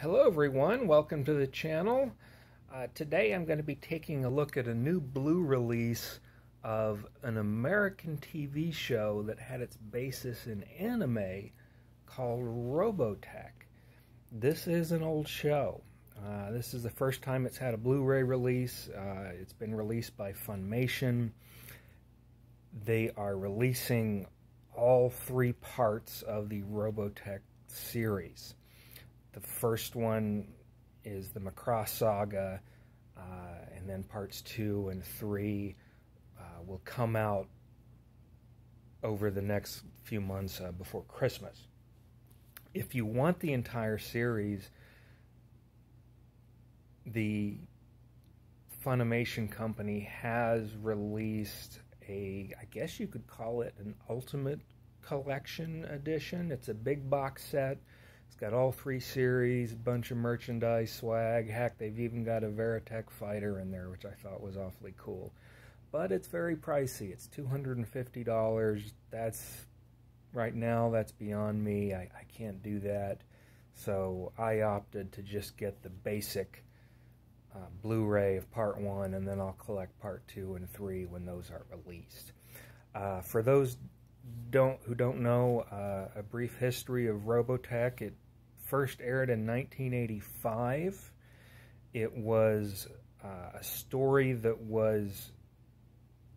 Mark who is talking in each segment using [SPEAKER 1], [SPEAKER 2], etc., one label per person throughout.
[SPEAKER 1] Hello everyone, welcome to the channel. Today I'm going to be taking a look at a new Blu release of an American TV show that had its basis in anime called Robotech. This is an old show. This is the first time it's had a Blu-ray release. It's been released by Funimation. They are releasing all three parts of the Robotech series. The first one is the Macross Saga, and then parts 2 and 3 will come out over the next few months before Christmas. If you want the entire series, the Funimation company has released I guess you could call it an Ultimate Collection edition. It's a big box set. It's got all three series, a bunch of merchandise, swag. Heck, they've even got a Robotech fighter in there, which I thought was awfully cool. But it's very pricey. It's $250. Right now, that's beyond me. I can't do that. So I opted to just get the basic Blu-ray of Part 1, and then I'll collect Part 2 and 3 when those are released. For those who don't know, a brief history of Robotech. It first aired in 1985. It was a story that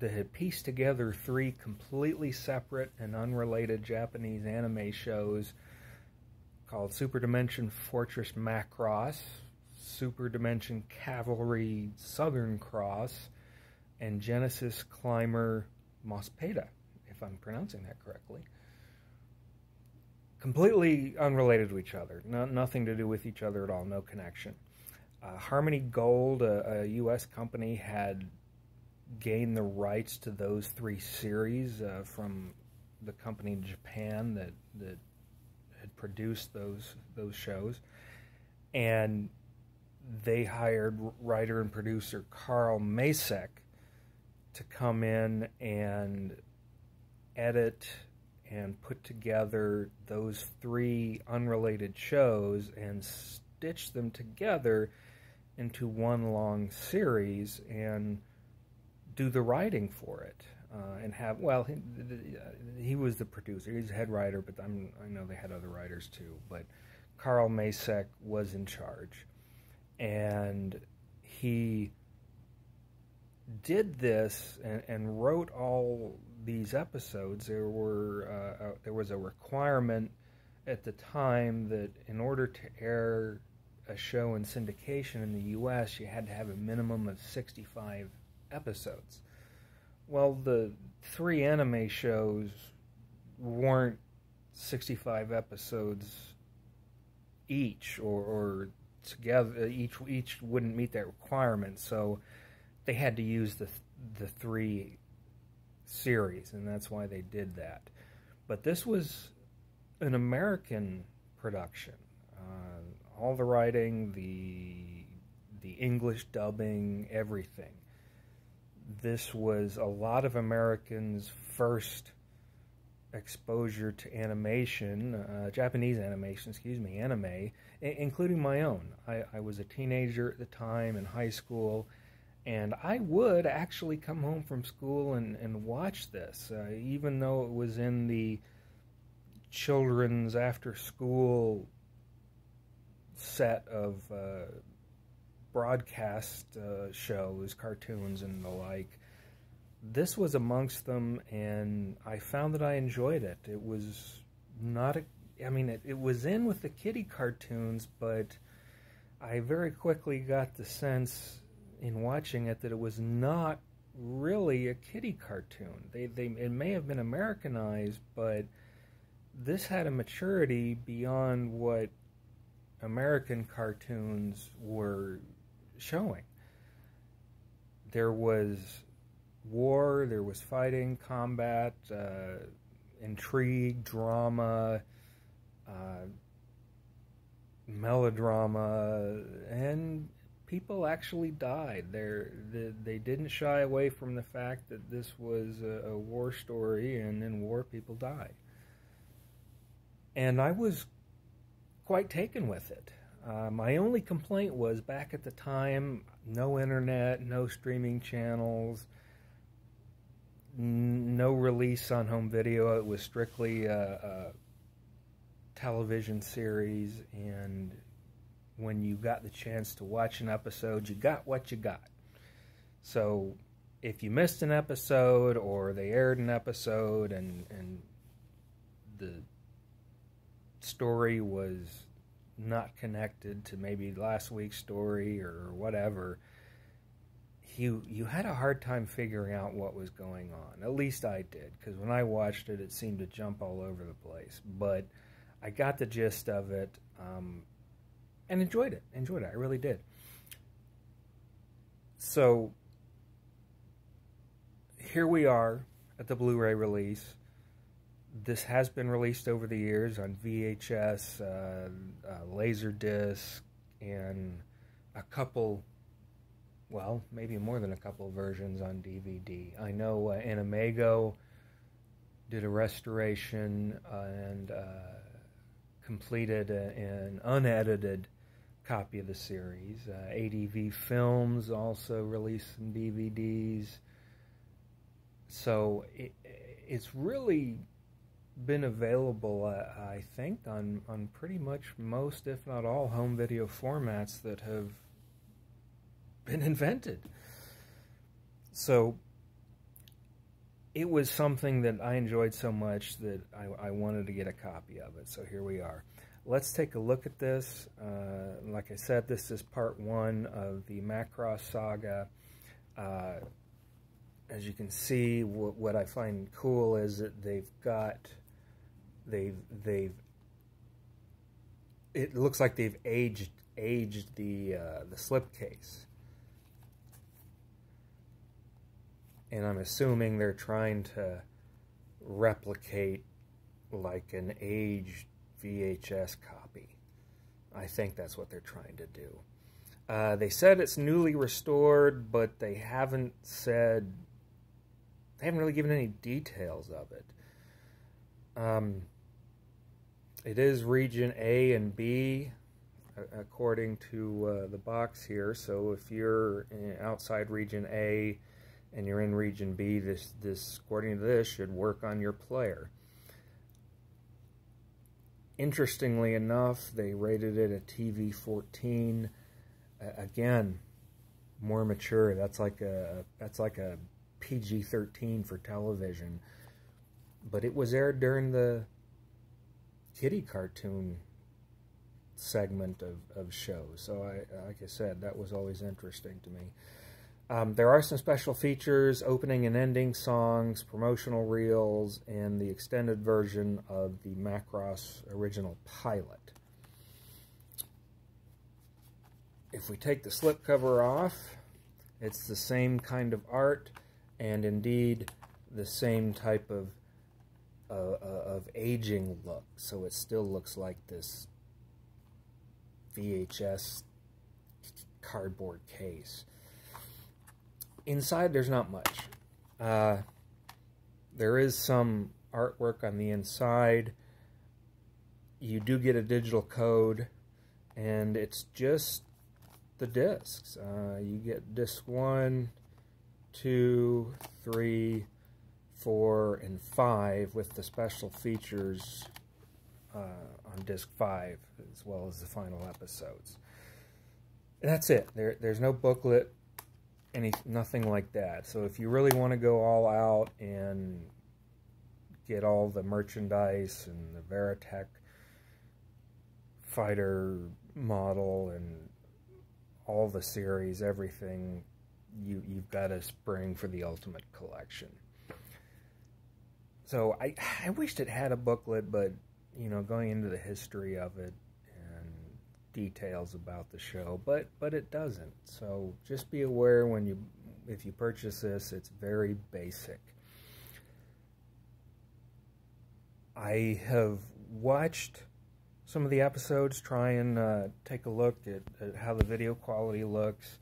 [SPEAKER 1] had pieced together three completely separate and unrelated Japanese anime shows called Super Dimension Fortress Macross, Super Dimension Cavalry Southern Cross, and Genesis Climber Mospeda, if I'm pronouncing that correctly. Completely unrelated to each other. Nothing to do with each other at all. No connection. Harmony Gold, a U.S. company, had gained the rights to those three series from the company in Japan that had produced those shows. And they hired writer and producer Carl Macek to come in and edit and put together those three unrelated shows and stitch them together into one long series and do the writing for it. He was the producer. He's the head writer, but I know they had other writers too. But Carl Macek was in charge. And he did this and wrote all these episodes. There was a requirement at the time that in order to air a show in syndication in the U.S., you had to have a minimum of 65 episodes. Well, the three anime shows weren't 65 episodes each, or together, each wouldn't meet that requirement, so they had to use the three series, and that's why they did that. But this was an American production. All the writing, the English dubbing, everything. This was a lot of Americans' first exposure to animation, Japanese animation, anime, including my own. I was a teenager at the time in high school, and I would actually come home from school and watch this, even though it was in the children's after-school set of broadcast shows, cartoons, and the like. This was amongst them, and I found that I enjoyed it. It was not it was in with the kiddie cartoons, but I very quickly got the sense in watching it that it was not really a kiddie cartoon. It may have been Americanized, but this had a maturity beyond what American cartoons were showing. There was war, there was fighting, combat, intrigue, drama, melodrama, and people actually died. They didn't shy away from the fact that this was a war story, and in war people die. And I was quite taken with it. My only complaint was back at the time, no internet, no streaming channels, no release on home video. It was strictly a television series, and when you got the chance to watch an episode, you got what you got. So if you missed an episode, or they aired an episode and the story was not connected to maybe last week's story or whatever, you had a hard time figuring out what was going on. At least I did, because when I watched it, it seemed to jump all over the place. But I got the gist of it, and enjoyed it. I really did. So here we are at the Blu-ray release. This has been released over the years on VHS, Laserdisc, and a couple, well, maybe more than a couple versions on DVD. I know Animago did a restoration and completed an unedited copy of the series. ADV Films also released some DVDs. So it's really been available, I think, on pretty much most, if not all, home video formats that have been invented. So it was something that I enjoyed so much that I wanted to get a copy of it. So here we are. Let's take a look at this. Like I said, this is part 1 of the Macross Saga. As you can see, what I find cool is that it looks like they've aged the slipcase, and I'm assuming they're trying to replicate like an aged VHS copy. I think that's what they're trying to do. They said it's newly restored, but they haven't really given any details of it. It is region A and B, according to the box here. So if you're outside region A and you're in region B, this according to this should work on your player. Interestingly enough, they rated it a TV 14. Again, more mature. That's like a PG-13 for television. But it was aired during the kiddie cartoon segment of shows. So like I said, that was always interesting to me. There are some special features, opening and ending songs, promotional reels, and the extended version of the Macross original pilot. If we take the slipcover off, it's the same kind of art, and indeed the same type of aging look. So it still looks like this VHS cardboard case. Inside, there's not much. There is some artwork on the inside. You do get a digital code, and it's just the discs. You get disc 1, 2, 3, 4, and 5 with the special features on disc 5, as well as the final episodes. And that's it. There's no booklet, nothing like that. So if you really want to go all out and get all the merchandise and the Robotech fighter model and all the series, everything, you've got to spring for the Ultimate Collection. So I wished it had a booklet, but you know, going into the history of it and details about the show, but it doesn't. So just be aware if you purchase this, it's very basic. I have watched some of the episodes, try and take a look at how the video quality looks.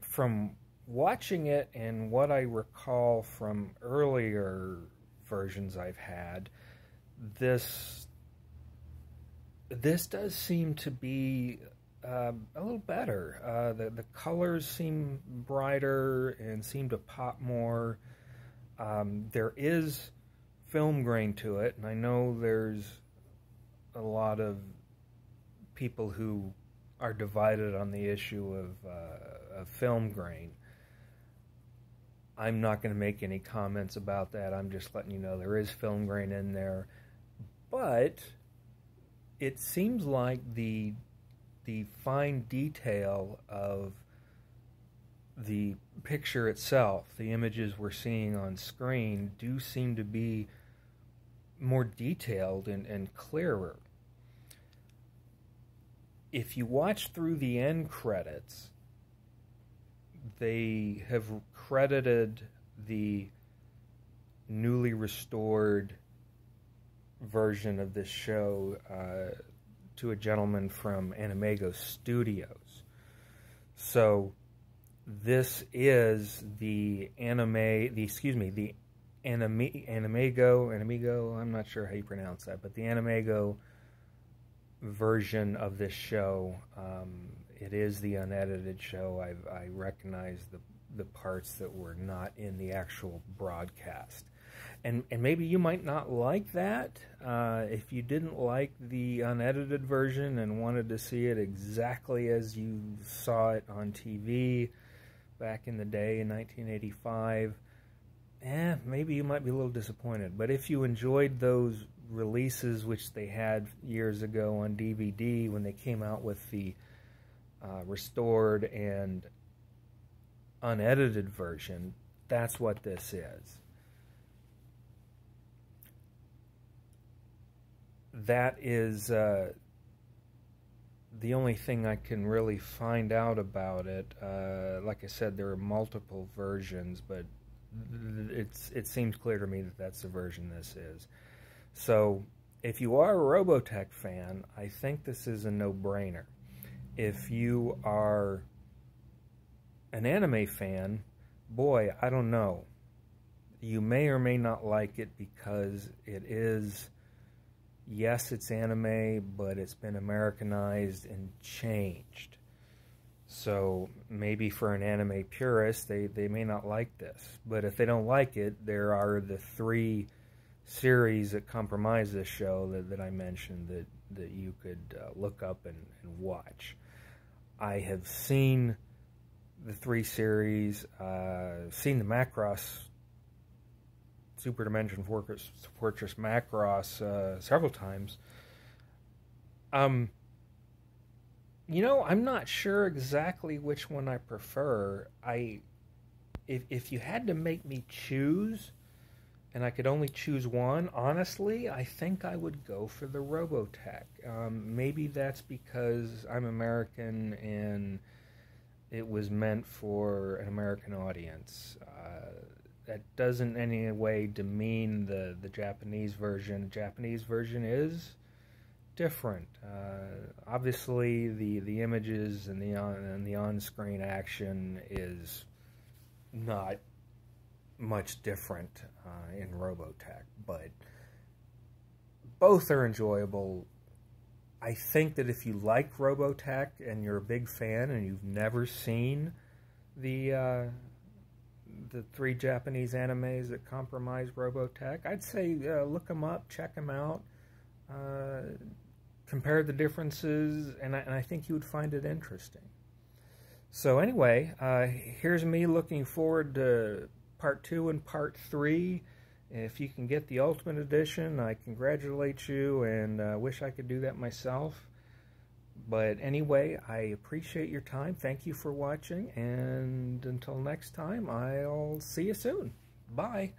[SPEAKER 1] From watching it and what I recall from earlier versions I've had, this this does seem to be a little better. The colors seem brighter and seem to pop more. There is film grain to it, and I know there's a lot of people who are divided on the issue of film grain. I'm not going to make any comments about that. I'm just letting you know there is film grain in there. But it seems like the fine detail of the picture itself, the images we're seeing on screen, do seem to be more detailed and clearer. If you watch through the end credits, they have credited the newly restored version of this show to a gentleman from Animago Studios. So this is the Animago, I'm not sure how you pronounce that, but the Animago version of this show. It is the unedited show. I recognize the parts that were not in the actual broadcast. And maybe you might not like that. If you didn't like the unedited version and wanted to see it exactly as you saw it on TV back in the day in 1985, maybe you might be a little disappointed. But if you enjoyed those releases, which they had years ago on DVD when they came out with the restored and unedited version, that's what this is. That is the only thing I can really find out about it. Like I said, there are multiple versions, but it seems clear to me that that's the version this is. So if you are a Robotech fan, I think this is a no-brainer. If you are an anime fan, boy, I don't know. You may or may not like it because it is, yes, it's anime, but it's been Americanized and changed. So maybe for an anime purist, they may not like this. But if they don't like it, there are the 3 series that comprise this show that I mentioned that you could look up and watch. I have seen the 3 series, seen the Macross Super Dimension Fortress Macross several times. You know, I'm not sure exactly which one I prefer. If you had to make me choose, and I could only choose one, honestly, I think I would go for the Robotech. Maybe that's because I'm American and it was meant for an American audience. That doesn't in any way demean the Japanese version. The Japanese version is different. Obviously, the images and the on-screen action is not much different in Robotech, but both are enjoyable. I think that if you like Robotech and you're a big fan and you've never seen the 3 Japanese animes that comprise Robotech, I'd say look them up, check them out, compare the differences, and I think you would find it interesting. So anyway, here's me looking forward to Part 2 and Part 3. If you can get the Ultimate Edition, I congratulate you and wish I could do that myself. But anyway, I appreciate your time. Thank you for watching, and until next time, I'll see you soon. Bye.